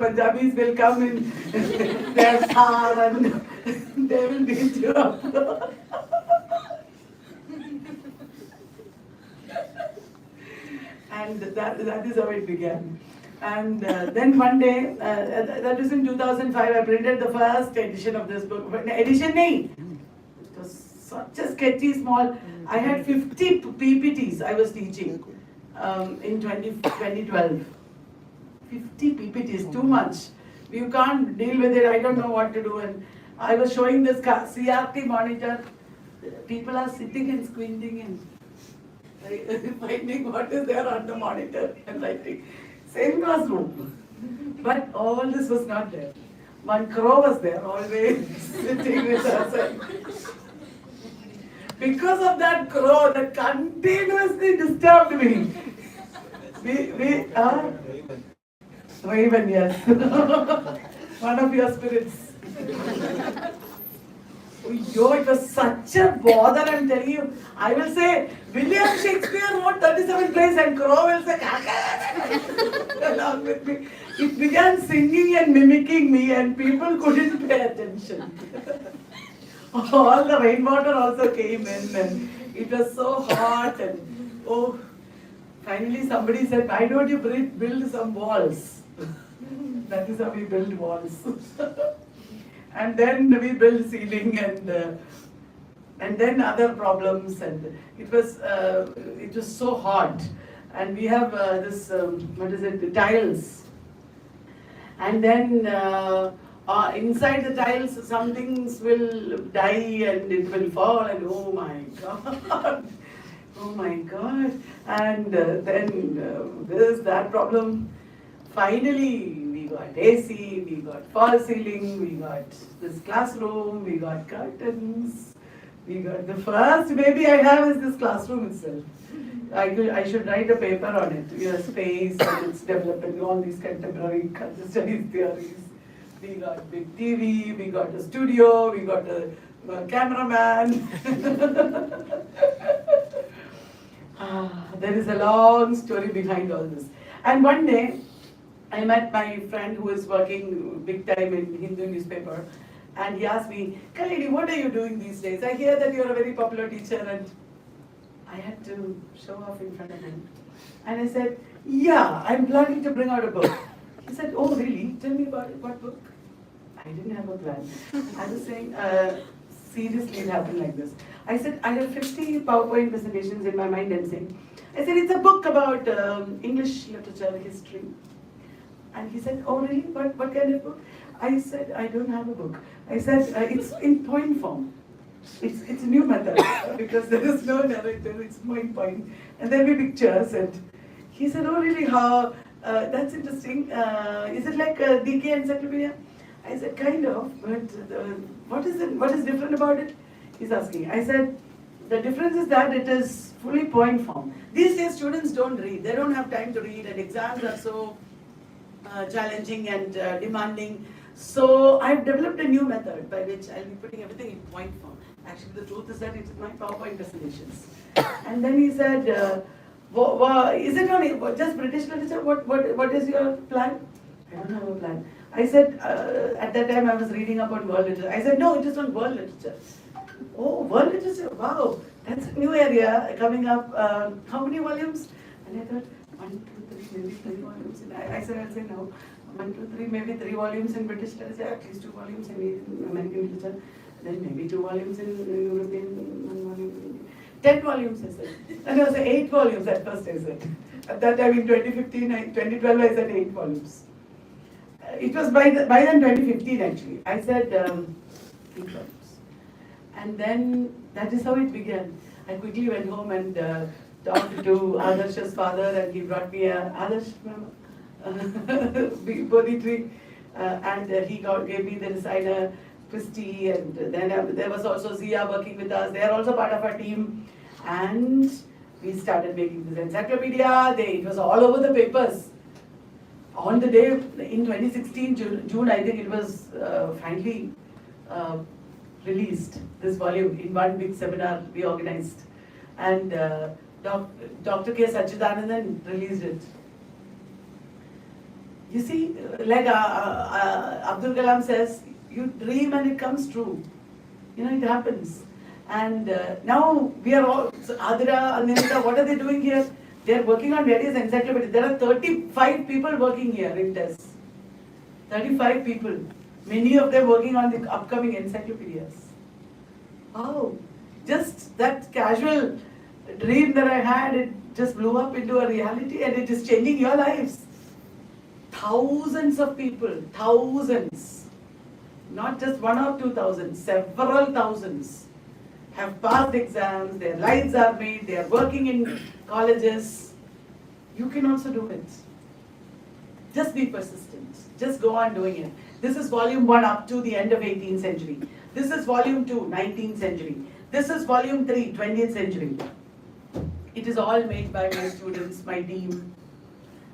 Punjabis will come in their sar and they will beat you up. And that is how it began. And then one day, that was in 2005, I printed the first edition of this book. Edition nahi. It was such a sketchy, small. I had 50 PPTs I was teaching in 2012. 50 PPTs, too much. You can't deal with it, I don't know what to do. And I was showing this CRT monitor. People are sitting and squinting and finding what is there on the monitor and writing. Same classroom. But all this was not there. One crow was there, always sitting with us. And because of that crow, that continuously disturbed me. Raven, yes. One of your spirits. Yo, it was such a bother, I'm telling you. I will say, William Shakespeare wrote 37 plays and Crow will say, along with me. It began singing and mimicking me and people couldn't pay attention. All the rainwater also came in and it was so hot and finally somebody said, why don't you build some walls? That is how we build walls. And then we built ceiling and then other problems, and it was so hot. And we have the tiles. And then inside the tiles, some things will die and it will fall, and oh my God. Oh my God. And then there's that problem. Finally, we got AC, we got false ceiling, we got this classroom, we got curtains, we got the first baby I have is this classroom itself. I should write a paper on it, space and its development, all these contemporary studies theories. We got big TV, we got a studio, we got a cameraman. There is a long story behind all this. And one day, I met my friend who is working big time in Hindu newspaper, and he asked me, Kalyani, what are you doing these days? I hear that you're a very popular teacher, and I had to show off in front of him. And I said, yeah, I'm planning to bring out a book. He said, oh really? Tell me about it. What book? I didn't have a plan. I was saying, seriously, it happened like this. I said, I have 50 PowerPoint presentations in my mind and saying, I said, it's a book about English literature, history. And he said, oh really? What kind of book? I said, I don't have a book. I said, it's in point form. It's a new method because there is no narrative, it's point. And there will be pictures. And he said, oh really? How? That's interesting. Is it like a DK encyclopedia? I said, kind of, but what is different about it? He's asking. I said, the difference is that it is fully point form. These days students don't read. They don't have time to read and exams are so challenging and demanding. So I've developed a new method by which I'll be putting everything in point form. Actually, the truth is that it's my PowerPoint presentations. And then he said, is it only just British literature? What is your plan? I don't have a plan. I said, at that time I was reading up on world literature. I said, no, it is on world literature. Oh, world literature, wow, that's a new area coming up. How many volumes? And I thought, 1, 2, 3, maybe 3 volumes. And I said, I'll say no. 1, 2, 3, maybe 3 volumes in British literature, at least 2 volumes in American literature, then maybe 2 volumes in European, 1 volume. 10 volumes, I said. And I said 8 volumes at first, I said. At that time in 2012, I said 8 volumes. It was by then 2015 actually. I said 8 volumes. And then that is how it began. I quickly went home and talked to Adarsh's father, and he brought me a Adarsh Bodhi tree, and he gave me the designer Christy, and then there was also Zia working with us. They are also part of our team, and we started making this encyclopedia. It was all over the papers. On the day in 2016 June, I think it was finally released, this volume, in one big seminar we organized, and Dr. K. Sachidanandan released it. You see, like Abdul Kalam says, you dream and it comes true. You know, it happens. And now we are all, so Adira, Anilita, what are they doing here? They are working on various encyclopedias. There are 35 people working here in TESS. 35 people. Many of them working on the upcoming encyclopedias. Wow. Just that casual dream that I had, it just blew up into a reality and it is changing your lives. Thousands of people, thousands. Not just 1 or 2,000, several thousands have passed exams, their lives are made, they are working in colleges. You can also do it. Just be persistent. Just go on doing it. This is volume 1 up to the end of 18th century. This is volume 2, 19th century. This is volume 3, 20th century. It is all made by my students, my team.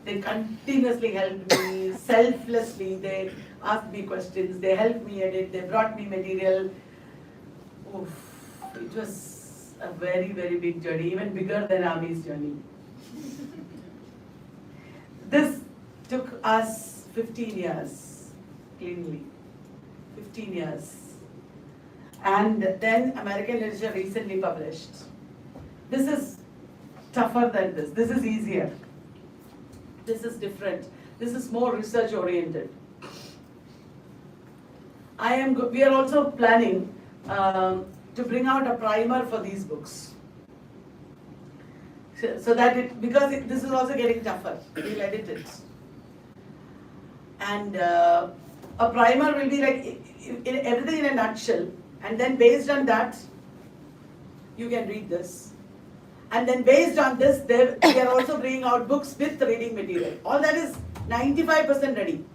They continuously helped me, selflessly. They asked me questions, they helped me edit, they brought me material. Oof. It was a very, very big journey, even bigger than Army's journey. This took us 15 years, cleanly. 15 years. And then American Literature recently published. This is tougher than this. This is easier. This is different. This is more research oriented. We are also planning to bring out a primer for these books. So that this is also getting tougher. We'll edit it. And a primer will be like everything in a nutshell. And then based on that, you can read this. And then based on this, we are also bringing out books with reading material. All that is 95% ready.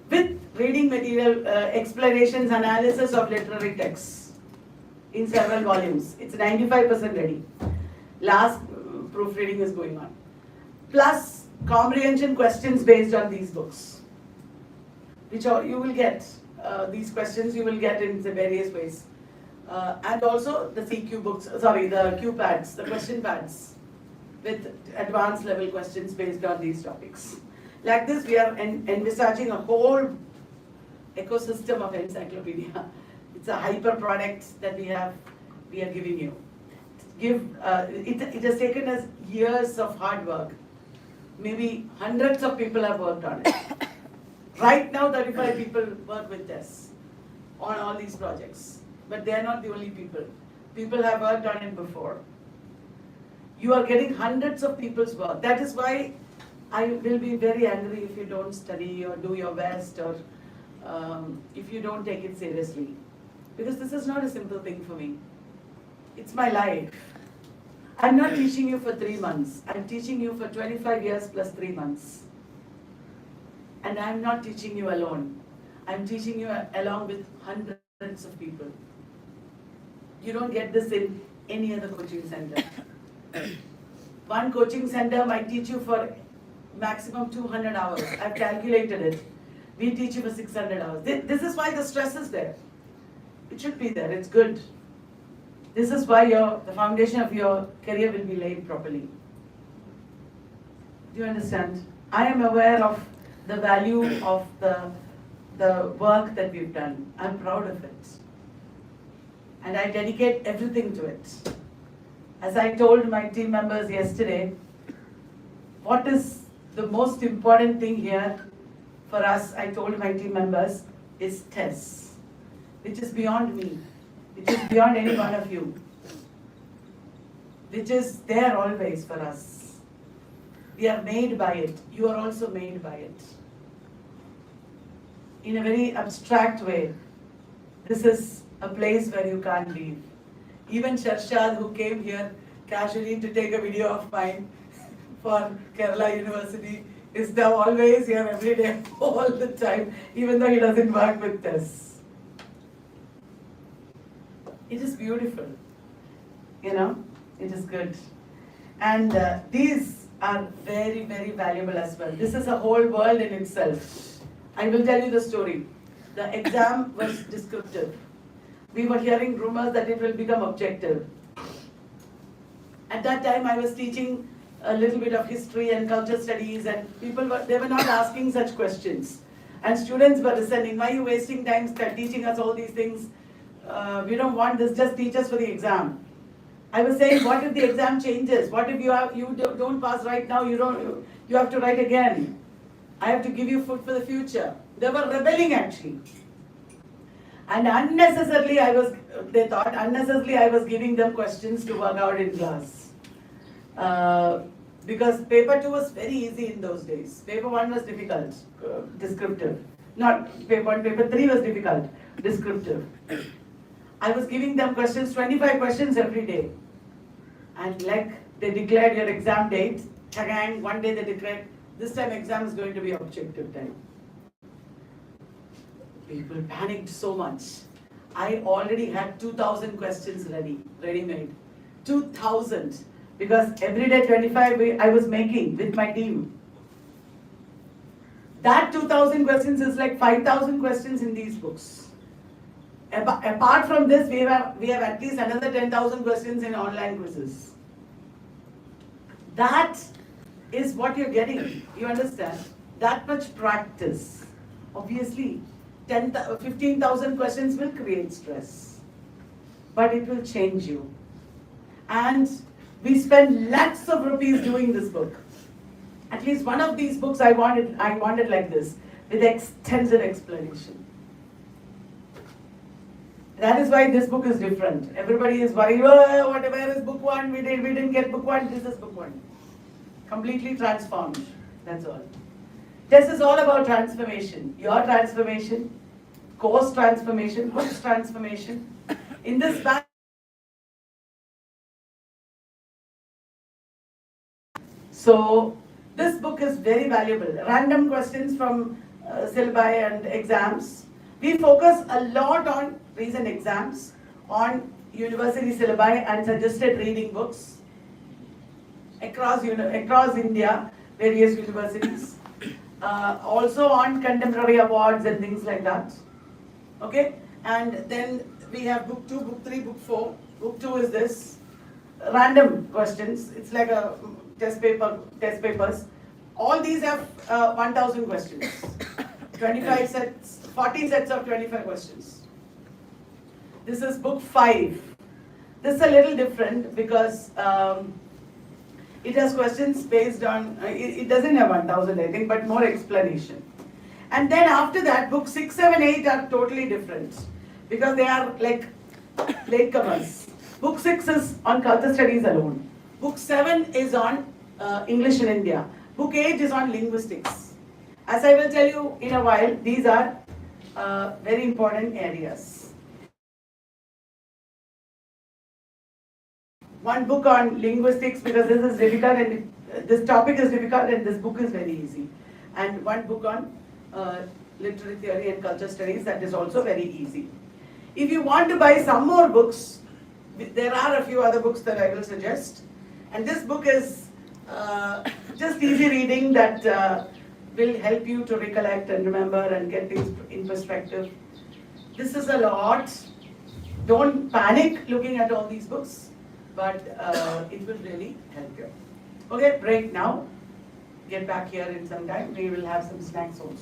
With reading material, explanations, analysis of literary texts in several volumes. It's 95% ready. Last proofreading is going on. Plus comprehension questions based on these books. Which you will get. These questions you will get in various ways. And also the CQ books, the Q pads, the question pads with advanced level questions based on these topics. Like this, we are envisaging a whole ecosystem of encyclopedia. It's a hyper product that we are giving you. It has taken us years of hard work. Maybe hundreds of people have worked on it. Right now, 35 people work with us on all these projects. But they are not the only people. People have worked on it before. You are getting hundreds of people's work. That is why I will be very angry if you don't study or do your best or if you don't take it seriously. Because this is not a simple thing for me. It's my life. I'm not teaching you for 3 months. I'm teaching you for 25 years plus 3 months. And I'm not teaching you alone. I'm teaching you along with hundreds of people. You don't get this in any other coaching center. One coaching center might teach you for maximum 200 hours. I've calculated it. We teach you for 600 hours. This is why the stress is there. It should be there. It's good. This is why the foundation of your career will be laid properly. Do you understand? I am aware of the value of the work that we've done. I'm proud of it. And I dedicate everything to it. As I told my team members yesterday, what is the most important thing here for us, I told my team members, is TESS, which is beyond me, which is beyond any one of you, which is there always for us. We are made by it. You are also made by it. In a very abstract way, this is a place where you can't leave. Even Sharshad, who came here casually to take a video of mine for Kerala University, is now always here every day, all the time, even though he doesn't work with us. It is beautiful, you know, it is good. And these are very, very valuable as well. This is a whole world in itself. I will tell you the story. The exam was descriptive. We were hearing rumors that it will become objective. At that time, I was teaching a little bit of history and culture studies, and they were not asking such questions. And students were listening, why are you wasting time teaching us all these things? We don't want this, just teach us for the exam. I was saying, what if the exam changes? What if you don't pass right now, you have to write again? I have to give you food for the future. They were rebelling actually. And unnecessarily they thought unnecessarily I was giving them questions to work out in class. Because paper 2 was very easy in those days. Paper 1 was difficult, descriptive. Not paper 1, paper 3 was difficult, descriptive. I was giving them questions, 25 questions every day. And like they declared your exam date, one day they declared, this time exam is going to be objective time. People panicked so much. I already had 2,000 questions ready-made. 2,000. Because every day 25 I was making with my team. That 2,000 questions is like 5,000 questions in these books. Apart from this, we have at least another 10,000 questions in online quizzes. That is what you're getting. You understand? That much practice. Obviously, 15,000 questions will create stress. But it will change you. And we spend lakhs of rupees doing this book. At least one of these books I wanted like this, with extensive explanation. That is why this book is different. Everybody is worried, oh, whatever is book 1, we didn't get book 1, this is book 1. Completely transformed, that's all. This is all about transformation. Your transformation, course transformation, books transformation. In this batch, so this book is very valuable. Random questions from syllabi and exams. We focus a lot on recent exams, on university syllabi and suggested reading books across India, various universities. Also on contemporary awards and things like that. Okay? And then we have book 2, book 3, book 4. Book 2 is this. Random questions. It's like a test papers. All these have 1,000 questions. 25 sets, 40 sets of 25 questions. This is book 5. This is a little different because it has questions based on, it doesn't have 1,000 I think, but more explanation. And then after that, book 6, 7, 8 are totally different because they are like latecomers. Book 6 is on culture studies alone. Book 7 is on English in India. Book 8 is on linguistics. As I will tell you in a while, these are very important areas. One book on linguistics because this is difficult and this topic is difficult and this book is very easy. And one book on literary theory and culture studies that is also very easy. If you want to buy some more books, there are a few other books that I will suggest. And this book is just easy reading that will help you to recollect and remember and get things in perspective. This is a lot. Don't panic looking at all these books, but it will really help you. Okay, break now. Get back here in some time. We will have some snacks also.